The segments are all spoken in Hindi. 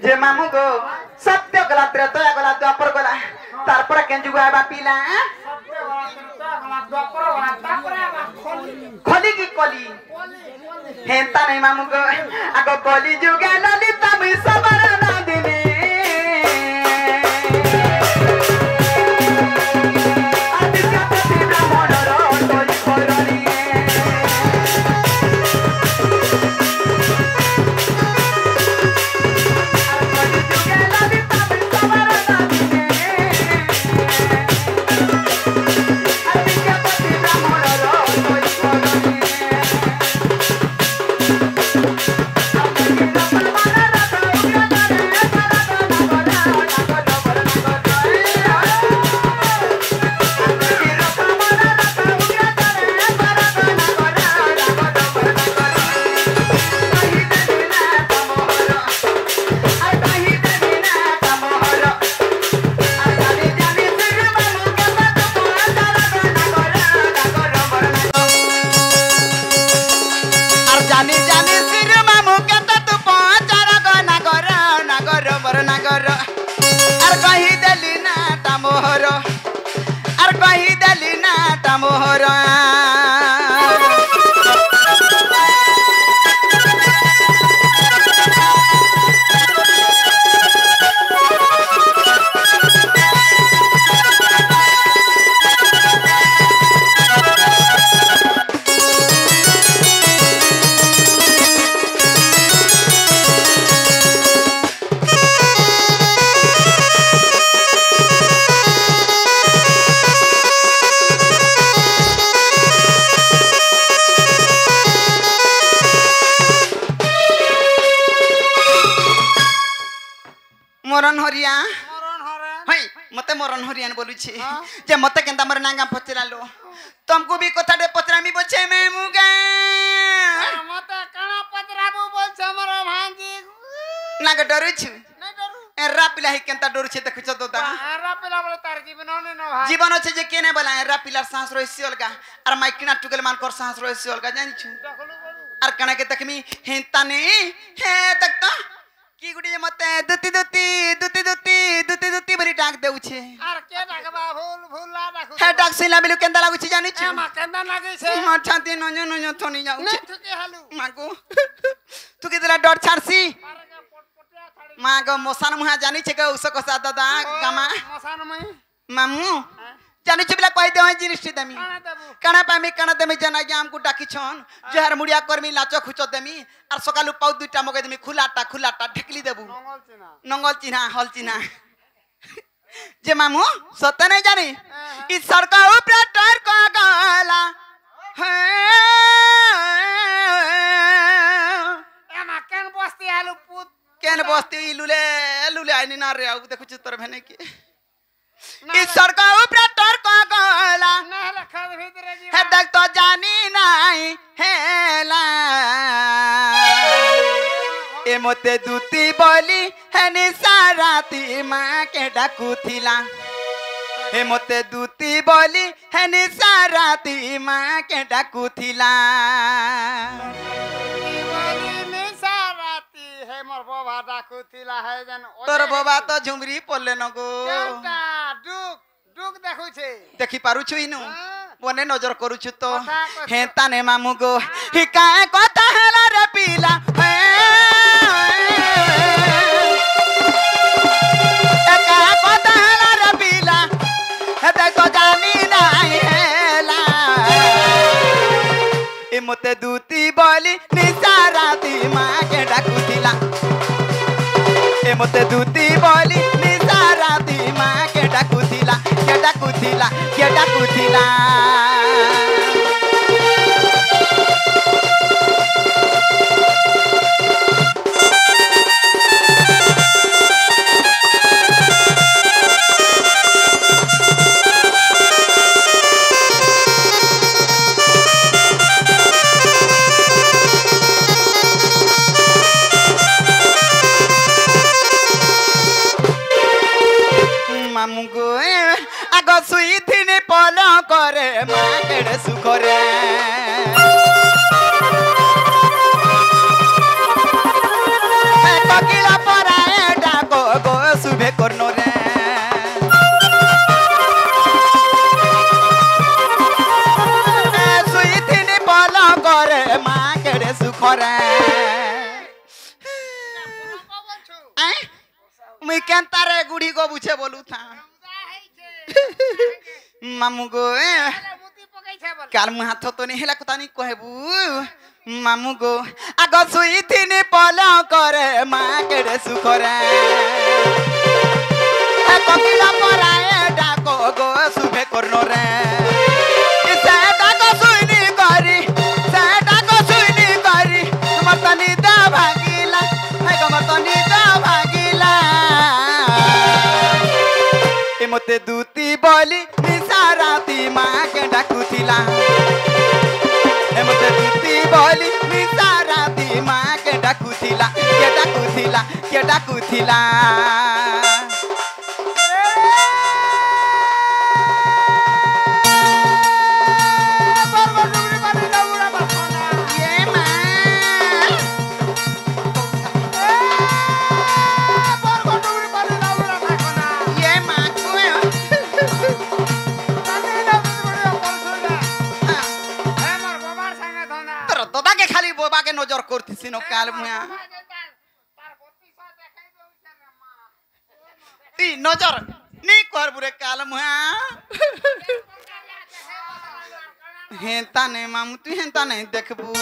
जे मामू को सत्य गला त्रेता गला द्वापर गला तारपर केन जुग आबा पीला खली की कली हेंता नहीं मामू को आगो कली जुग ललिता मी सबर नंदिनी मरन हरिया मते मरन हरियान बोलुछे जे मते केंता मर नांगा पचरालो तुमको भी कथाटे पचरामी बोछे मैं मुगा मते कणा पचराबो बोलछे हमर भांजी नाग डरुछु नै डरु एरा पिला ही केंता डरुछे देखुछ दोदा एरा पिला बोले तार जीवन होने न भाई जीवन अछि जे केने बोला एरा पिला सांस रोइसी अलगा और माइकिना टुगल मान कर सांस रोइसी अलगा जानिछु और कणा के तकमी हेंता ने हे तक तो की गुडी मते दुती दुती दुती दुती दुती दुती बरी डाक देउछे आर के डाकबा फूल फूल ला डाकु हे डाक सिला बिलु केंदा लागुछि जानि छु मा केंदा लागे छे मा छाती नजो नजो थनी जाउछे थुके हालु मागो तू केतला डर छाड़सी मागो मोसान मुहा जानि छे के उसको सा दादा गामा मोसान मई मामू जानि छु बिला कहि दे जिनिस देमी काना पामी काना देमी जना के हमको डाकी छन जहर मुड़िया करमी लाचो खुचो देमी और सकालु पाउ दुटा मगे देमी खुलाटा ढेकली देबू नंगल चिन्हा हल चिन्हा जे मामू सत्य नहीं जानी इस सड़का ऊपर टायर को गाला एमा केन बस्ती आलू पुत केन बस्ती लुले लुले आइनी ना रे आउ देखु चित्र भेने के इस सड़का ऊपर टायर को गाला नहला खाद भीतर जी है देख तो जानी नहीं हेला ए मते दूती बोली है निसाराती माँ के डाकुथिला ए मते दूती बोली है निसाराती माँ के डाकुथिला निसाराती है मोर बाबा डाकुथिला है जन तोर बाबा तो झुमरी पड़ले न गो डुक डुक देखु छे देखि पारु छु इनु बने नजर करू छु तो हेता ने मामू गो हिका कथा हला रे पीला मते दूती बोली निसाराती माँ के डाकुथिला ए मते दूती बोली निसाराती माँ के डाकुथिला के डाकुथिला के डाकुथिला मामू को आग सुई थी पल करे माँ केड़े सुखरे ककिला पराए मुई केनता रे गुड़ी को बुझे बोलू था मामू गो মুতি পকাইছে বল काल मुई हाथ तो नहीं हेला कुता नहीं कहबू मामू गो आग सुई थिनी पला करे माँ केड़े सुखरे कपिला पराए डाको गो सुबे करनो रे से डाको सुईनी करी से डाको सुईनी करी मर्तनी दा भागिला है गो मर्तनी दा भागिला ए मते दूती बोली निसाराती माँ के डाकुथिला ए मते दूती बोली निसाराती माँ के डाकुथिला के डाकुथिला नजर करती काल मुआ नजर नहीं कर बुरे काल मुआ हेंता नहीं मामू तू हेंता नहीं देखबू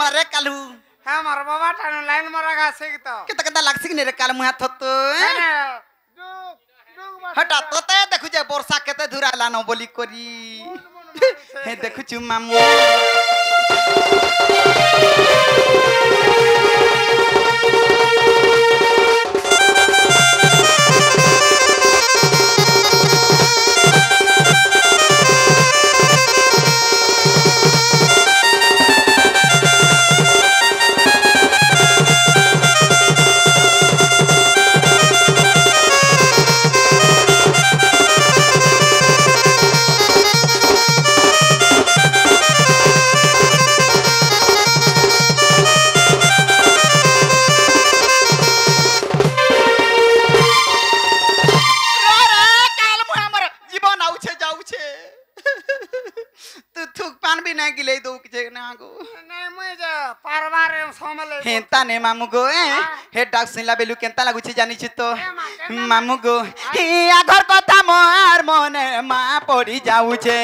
मरे कालू আমার বাবা টানো লাইন মারা গাছে তো केता केता लागसी कि रे काल मुहा थतो ডুক ডুক हटा तोते देखु जे वर्षा केते धुराला न बोली करी हे देखु छु मामू हेंता ने मामू गो हे डाक सिला बेलु केंता लागु छी जानि छी तो मामू गो हे आघर कथा मोर मने मा पड़ी जाऊ छे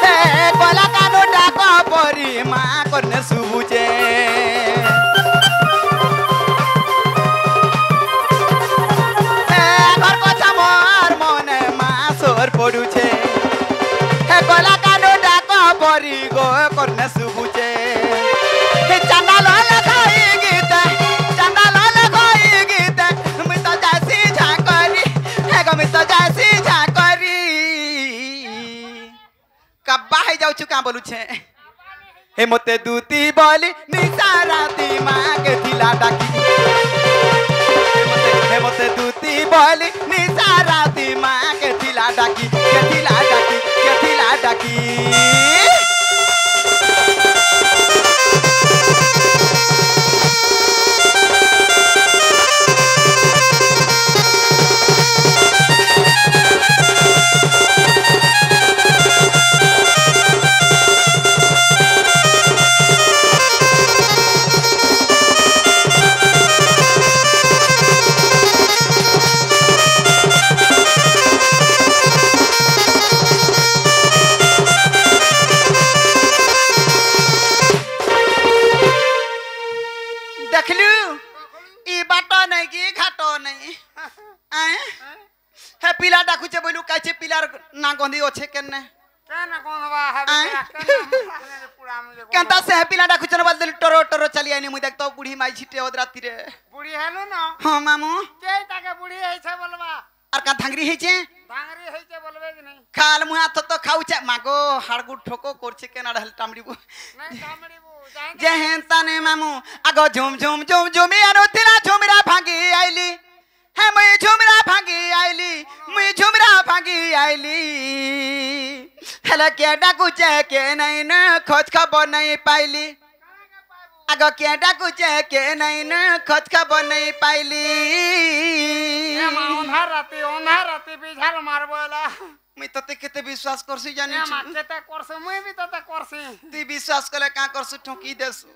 हे कोला कानो डाक परी मा करने सुबु छे हे आघर कथा मोर मने मा सोर पडु छे हे कोला परी गो करने सुबुचे चंदा लगाई गीत मैं तो जैसी झाकरी है गो मैं तो जैसी झाकरी कब्बा है जाऊ चुका बोलू छे हे मते दूती बोली निसाराती माँ के दिला डाकी हे मते दूती बोली निसाराती माँ के दिला डाकी के दिला डाकी हे पिला डाकुचे बोलू काचे पिलार ना गंदी ओछे केने केना कोनवा है पूरा मुझे केंता से पिला डाकुचे न बदल टरो टरो चली आनी मुई देख तो बूढ़ी माई छिटे ओद राती रे बूढ़ी हेलो न हां मामू के ताके बूढ़ी है छे बोलबा और का धांगरी है छे धांगरी है छे बोलबे कि नहीं खाल मुहा तो खाऊ छे मागो हाड़गु ठोको करछे केना रहल टामड़ीबू नहीं टामड़ीबू जे हेंता ने मामू आगो झुम झुम झुम झुमी आनो तिला झुमरा भागी आइली है मैं झुमरा भागी आईली हेले के डाकुचे के नहीं न खोज खबर नहीं पाइली आगो के डाकुचे के नहीं न खोज खबर नहीं पाइली ओन्हा राती बिझाल मारबोला मैं तते केते विश्वास करसी जानि ए मा केते करसे मुई भी तते करसी ती विश्वास कले का करसु ठोकी देसु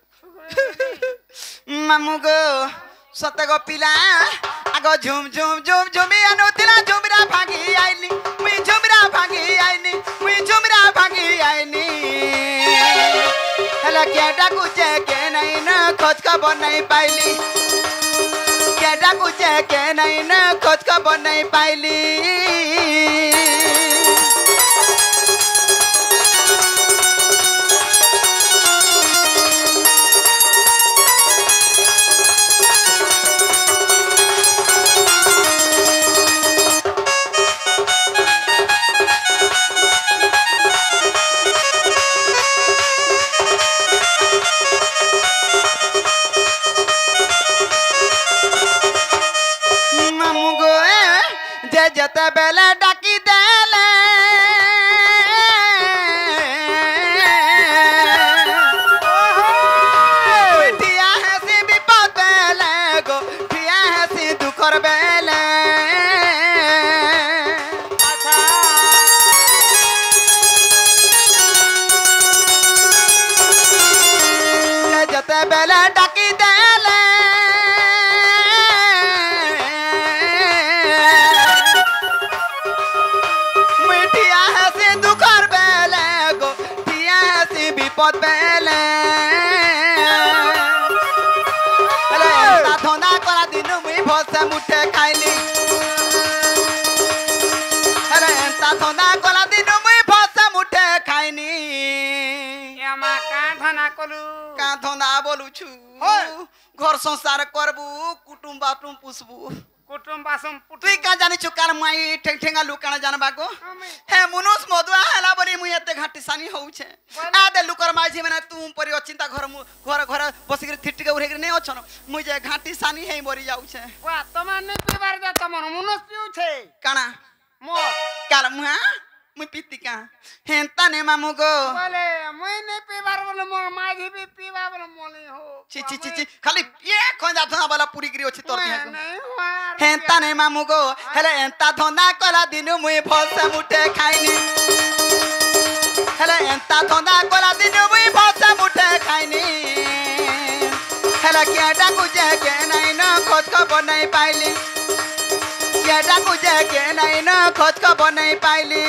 मामू गो सते गो पिला आगो झुम झुम झुम झुमी अनुतिला झुमरा भागी आइली मुई झुमरा भागी आइनी मुई झुमरा भागी आइनी हला के डाकुचे के नहीं न खोज खबर नहीं पाइली के डाकुचे के नहीं न खोज खबर नहीं पाइली जते बेले डाकी देले ठिया है सी विपद बेले गो ठिया है सी दुखर बेले अच्छा जते बेले डाकी देले पद बेले हेले एंता धंदा करा दिन मुई भसे मुठे खाइली हेले एंता धंदा करा दिन मुई भसे मुठे खाइनी ए मा का धना कलु का धंदा बोलु छु घर संसार करबू कुटुम बाटुम पुसबू कुटुम बासम तुई का जानि छु कार माई ठेंग ठेंगा लुकाना जानबा को हे मुनुस मधुआ हला बरी मुई एते घाटी सानी होउ छे आ दे लुकर माझी माने तुम परि अचिंता घर घर बसी के थिट्टी के उरे के नै अछन मुई जे घाटी सानी हे मरि जाउ छे वा तमा नै पीबार जा तमन मुनुस पिउ छे काना मो काल मुआ मुई पीती का हेंता ने मामू गो बोले मुई नै पीबार बोले मोर माझी भी पीबा बोले मोली हो ची ची ची ची खाली ये खोंजा धना वाला पूरी गिरी अछि तोर दिहा नहीं हुआ हेंता ने मामू गो हेले एंता धंदा कला दिन मुई भसे मुठे खाइनी हेले एंता धंदा कला दिन मुई भसे मुठे खाइनी हेले के डाकुचे के नहीं न खोज खबर नहीं पाइली के डाकुचे के नहीं न खोज खबर नहीं पाइली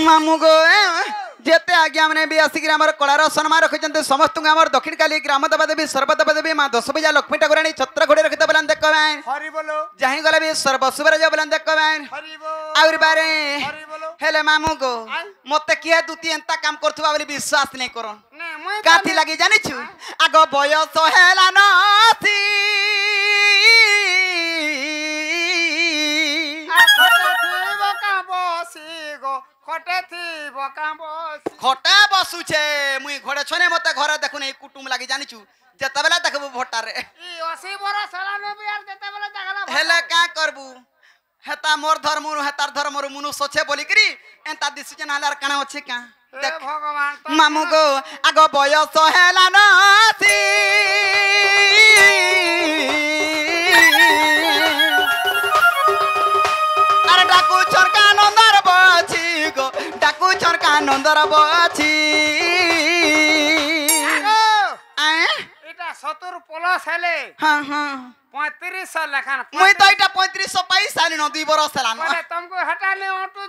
मामू गो जेते आज्ञा मैंने भी आसिक कलार सम्मान रखिंट समस्त दक्षिण काली ग्राम देवा देवी सर्वदेवा देवी माँ 10 बजा लक्ष्मी ठाकुराणी छत्र घोड़े रखते बोला देख हरि बोलो जहीं गला भी सर्वसुबर जा बोला देख हरि बोल आउर बारे हरि बोलो हेले मामू गो मते किए दुती एंता काम करथुवा बोली विश्वास नहीं करो ने मुई काथी लगी जानि छु आगो बयस हेला नथी खटे बसु छे मुई घरे छने मते घरे देखु नै कुटुम लागि जानि छु जते बेला देखबु भोटारे ई 80 बरस साला न बियार जते बेला देखला हेले का करबू हेता मोर धर्म हेतार धर्म मुनु सोचे बोली करी एंता डिसीजन हालार काना अछि का देख भगवान मामू गो आगो बयस हेला नथी अरे डाकू छरका नंदर बछि गो डाकू छरका नंदर बछि आए इटा 70 प्लस हेले हां हां 3500 लेखान मुई तो इटा 3500 पैसा लिनो 2 बरस हेला तुमको हटा ले ऑटो